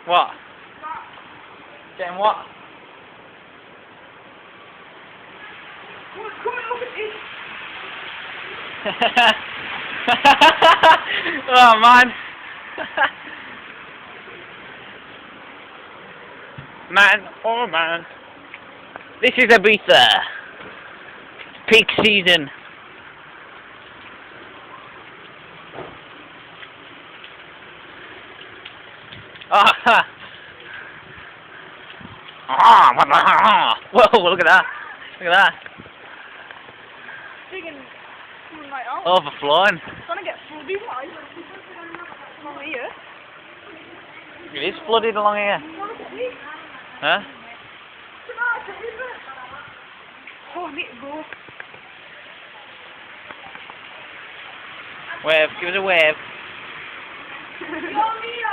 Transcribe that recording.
What? Getting what? Come and look at this. Oh man. Man, oh man. This is Ibiza. Peak season. Ah. Whoa, look at that. Look at that. Digging right out. Overflowing. It's gonna get flooded, like. Along here. It is flooded along here. Oh, look at this. Huh? It's a river. Oh, I need to go. Wave, give us a wave. You're here.